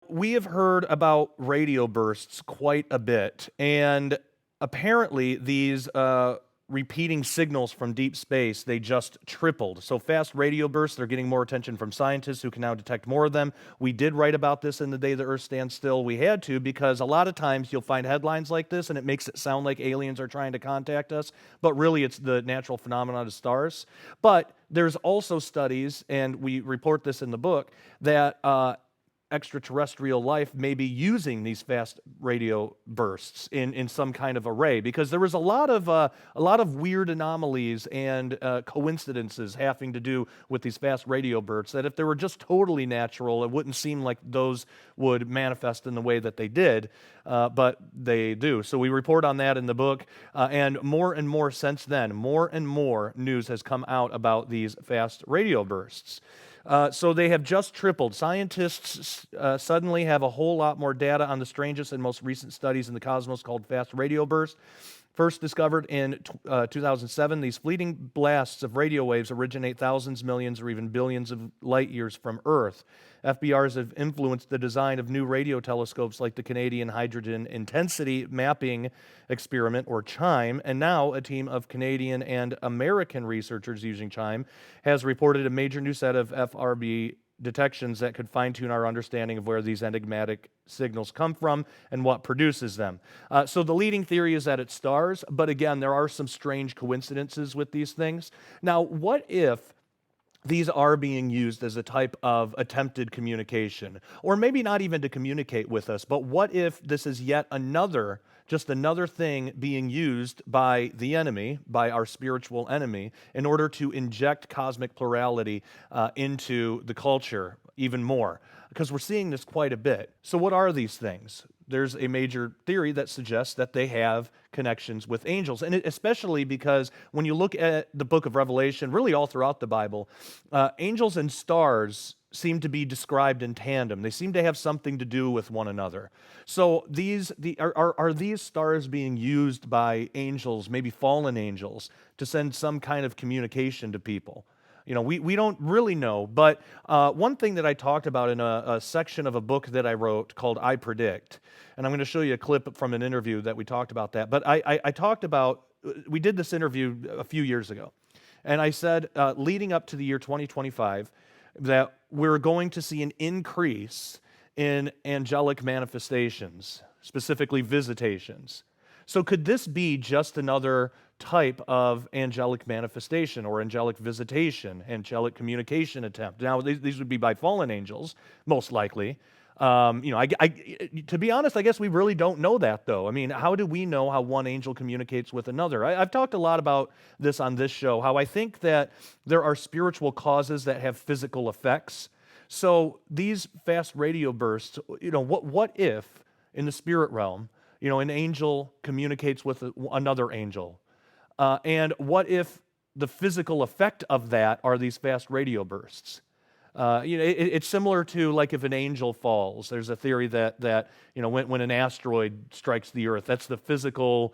we have heard about radio bursts quite a bit, and apparently these repeating signals from deep space, they just tripled. So fast radio bursts, they're getting more attention from scientists who can now detect more of them. We did write about this in The Day the Earth Stands Still. We had to, because a lot of times you'll find headlines like this and it makes it sound like aliens are trying to contact us, but really it's the natural phenomenon of stars. But there's also studies, and we report this in the book, that extraterrestrial life may be using these fast radio bursts in some kind of array, because there was a lot of weird anomalies and coincidences having to do with these fast radio bursts, that if they were just totally natural, it wouldn't seem like those would manifest in the way that they did, but they do. So we report on that in the book, and more since then, more and more news has come out about these fast radio bursts. So they have just tripled. Scientists suddenly have a whole lot more data on the strangest and most recent studies in the cosmos called fast radio bursts. First discovered in 2007, these fleeting blasts of radio waves originate thousands, millions, or even billions of light years from Earth. FBRs have influenced the design of new radio telescopes like the Canadian Hydrogen Intensity Mapping Experiment, or CHIME, and now a team of Canadian and American researchers using CHIME has reported a major new set of FRB detections that could fine-tune our understanding of where these enigmatic signals come from and what produces them. So the leading theory is that it's stars, but again, there are some strange coincidences with these things. Now, what if these are being used as a type of attempted communication, or maybe not even to communicate with us, but what if this is yet just another thing being used by the enemy, by our spiritual enemy, in order to inject cosmic plurality into the culture even more? Because we're seeing this quite a bit. So what are these things? There's a major theory that suggests that they have connections with angels, and especially because when you look at the book of Revelation, really all throughout the Bible, angels and stars seem to be described in tandem. They seem to have something to do with one another. So are these stars being used by angels, maybe fallen angels, to send some kind of communication to people? You know, we don't really know, but one thing that I talked about in a section of a book that I wrote called I Predict, and I'm going to show you a clip from an interview that we talked about that, but I talked about, we did this interview a few years ago, and I said, leading up to the year 2025, that we're going to see an increase in angelic manifestations, specifically visitations. So could this be just another type of angelic manifestation or angelic visitation, angelic communication attempt? Now, these would be by fallen angels, most likely. To be honest, I guess we really don't know that, though. I mean, how do we know how one angel communicates with another? I've talked a lot about this on this show, how I think that there are spiritual causes that have physical effects. So these fast radio bursts, what if in the spirit realm, an angel communicates with another angel? And what if the physical effect of that are these fast radio bursts? It's similar to like if an angel falls. There's a theory that when an asteroid strikes the earth, that's the physical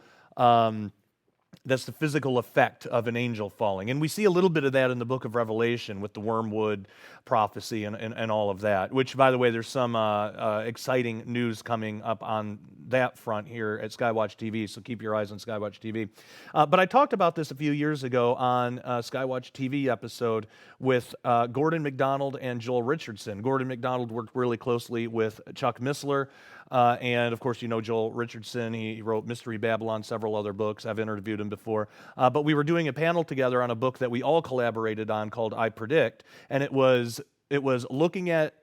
effect of an angel falling. And we see a little bit of that in the book of Revelation with the wormwood prophecy and all of that, which, by the way, there's some exciting news coming up on that front here at Skywatch TV, so keep your eyes on Skywatch TV. But I talked about this a few years ago on a Skywatch TV episode with Gordon MacDonald and Joel Richardson. Gordon MacDonald worked really closely with Chuck Missler, and of course, Joel Richardson. He wrote Mystery Babylon, several other books. I've interviewed him before. But we were doing a panel together on a book that we all collaborated on called I Predict, and it was looking at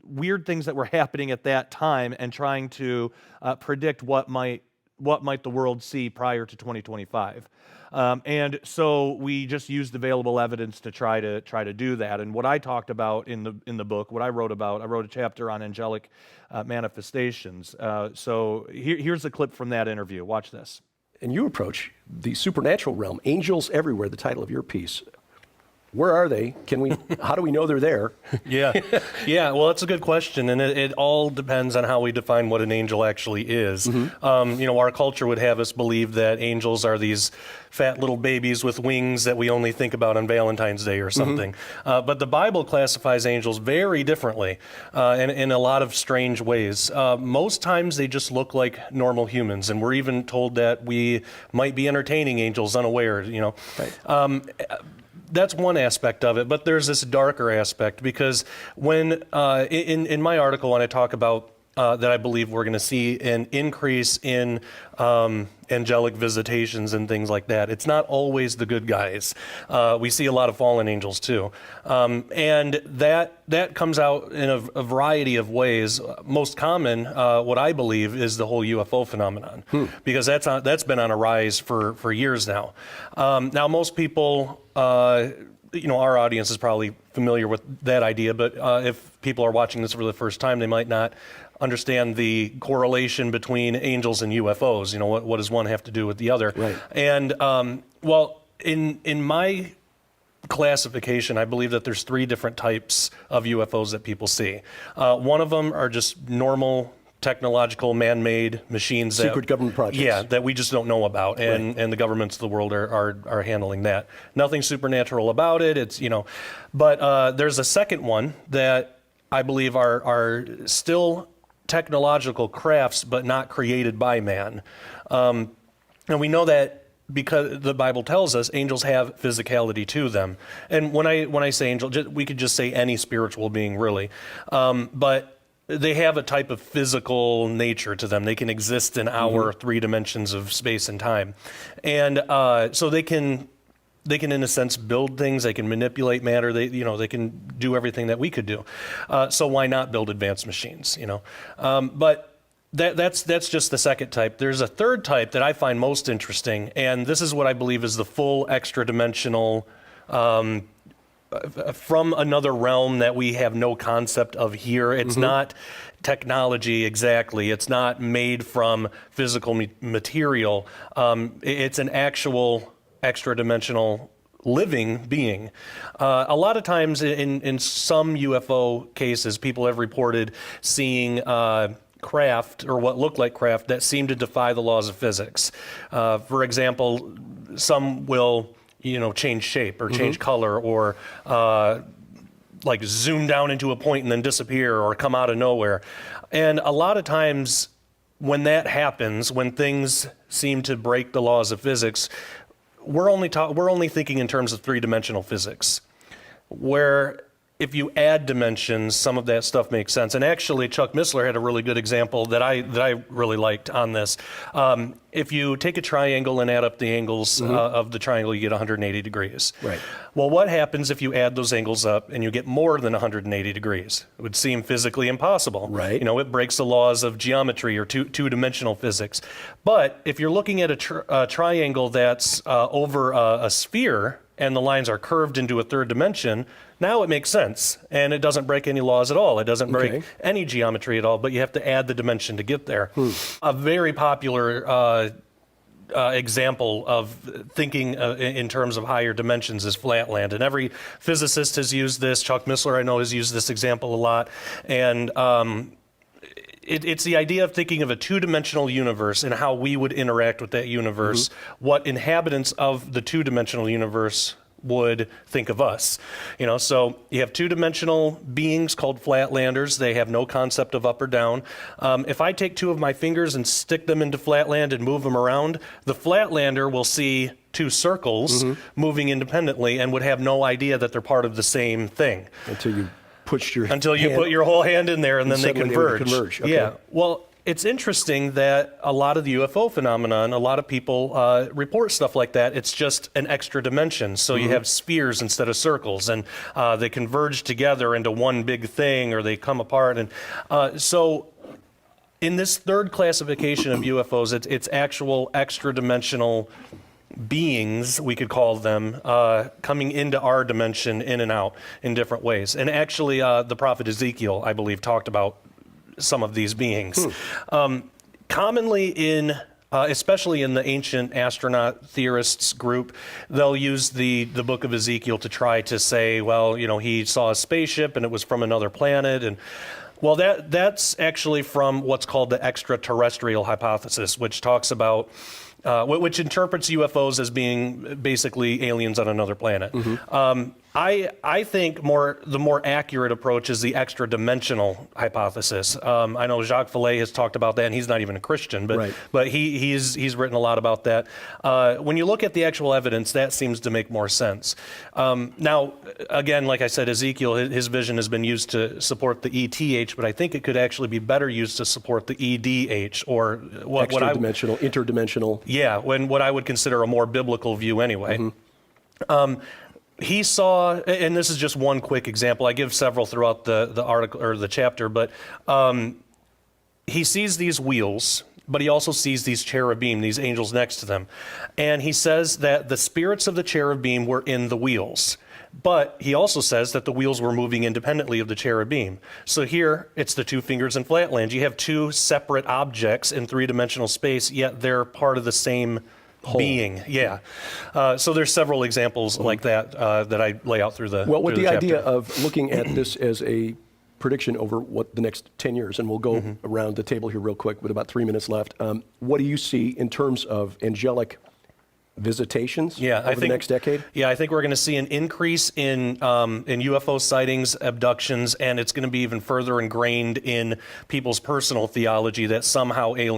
weird things that were happening at that time and trying to predict what might the world see prior to 2025. And so we just used available evidence to try to do that. And what I talked about in the book, what I wrote about, I wrote a chapter on angelic manifestations. So here's a clip from that interview. Watch this. And you approach the supernatural realm, angels everywhere, the title of your piece. Where are they? How do we know they're there? Yeah. Yeah. Well, that's a good question. And it all depends on how we define what an angel actually is. Our culture would have us believe that angels are these fat little babies with wings that we only think about on Valentine's Day or something. But the Bible classifies angels very differently in a lot of strange ways. Most times they just look like normal humans. And we're even told that we might be entertaining angels unaware, Right. That's one aspect of it, but there's this darker aspect because when in my article when I talk about that I believe we're going to see an increase in angelic visitations and things like that. It's not always the good guys. We see a lot of fallen angels too, and that comes out in a variety of ways. Most common, what I believe, is the whole UFO phenomenon, because that's been on a rise for years now. Now most people. Our audience is probably familiar with that idea, but if people are watching this for the first time, they might not understand the correlation between angels and UFOs. What does one have to do with the other? Right. And in my classification, I believe that there's 3 different types of UFOs that people see. One of them are just normal technological man-made machines, secret government projects, that we just don't know about, and the governments of the world are handling that. Nothing supernatural about it. It's but there's a second one that I believe are still technological crafts, but not created by man. And we know that because the Bible tells us angels have physicality to them. And when I say angel, we could just say any spiritual being, really, but they have a type of physical nature to them. They can exist in our 3 dimensions of space and time. And so they can, in a sense, build things. They can manipulate matter. They can do everything that we could do. So why not build advanced machines, But that's just the second type. There's a third type that I find most interesting, and this is what I believe is the full extra-dimensional from another realm that we have no concept of here. It's not technology exactly. It's not made from physical material. It's an actual extra-dimensional living being. A lot of times in some UFO cases, people have reported seeing craft, or what looked like craft, that seem to defy the laws of physics. For example, some will change shape or change color, or like zoom down into a point and then disappear, or come out of nowhere. And a lot of times when that happens, when things seem to break the laws of physics, we're only thinking in terms of 3-dimensional physics, where if you add dimensions, some of that stuff makes sense. And actually, Chuck Missler had a really good example that I really liked on this. If you take a triangle and add up the angles of the triangle, you get 180 degrees. Right. Well, what happens if you add those angles up and you get more than 180 degrees? It would seem physically impossible. Right. It breaks the laws of geometry or two-dimensional physics. But if you're looking at a triangle that's over a sphere, and the lines are curved into a third dimension, now it makes sense, and it doesn't break any laws at all. It doesn't break any geometry at all, but you have to add the dimension to get there. A very popular example of thinking in terms of higher dimensions is flatland, and every physicist has used this. Chuck Missler, I know, has used this example a lot, and it's the idea of thinking of a 2-dimensional universe and how we would interact with that universe, what inhabitants of the 2-dimensional universe would think of us. So you have 2-dimensional beings called flatlanders. They have no concept of up or down. If I take 2 of my fingers and stick them into flatland and move them around, the flatlander will see 2 circles moving independently and would have no idea that they're part of the same thing. Until you put your whole hand in there, and then they converge. Okay. Yeah. Well, it's interesting that a lot of the UFO phenomenon, a lot of people report stuff like that. It's just an extra dimension. So you have spheres instead of circles, and they converge together into one big thing, or they come apart. And so in this third classification of UFOs, it's actual extra dimensional beings, we could call them, coming into our dimension in and out in different ways. And actually, the prophet Ezekiel, I believe, talked about some of these beings. Commonly in especially in the ancient astronaut theorists group, they'll use the book of Ezekiel to try to say, well, he saw a spaceship and it was from another planet. And well, that's actually from what's called the extraterrestrial hypothesis, which talks about which interprets UFOs as being basically aliens on another planet. I think the more accurate approach is the extra-dimensional hypothesis. I know Jacques Vallée has talked about that, and he's not even a Christian, but he's written a lot about that. When you look at the actual evidence, that seems to make more sense. Now, again, like I said, Ezekiel, his vision has been used to support the ETH, but I think it could actually be better used to support the EDH, or what interdimensional. Yeah, what I would consider a more biblical view anyway. He saw, and this is just one quick example. I give several throughout the article or the chapter, but he sees these wheels, but he also sees these cherubim, these angels next to them. And he says that the spirits of the cherubim were in the wheels. But he also says that the wheels were moving independently of the cherubim. So here, it's the two fingers in Flatland. You have two separate objects in three-dimensional space, yet they're part of the same being. Yeah. So there's several examples like that that I lay out through the Well, with through the the idea chapter. of looking at this as a prediction over what the next 10 years, and we'll go around the table here real quick with about 3 minutes left. What do you see in terms of angelic visitations over the next decade? Yeah, I think we're going to see an increase in UFO sightings, abductions, and it's going to be even further ingrained in people's personal theology that somehow aliens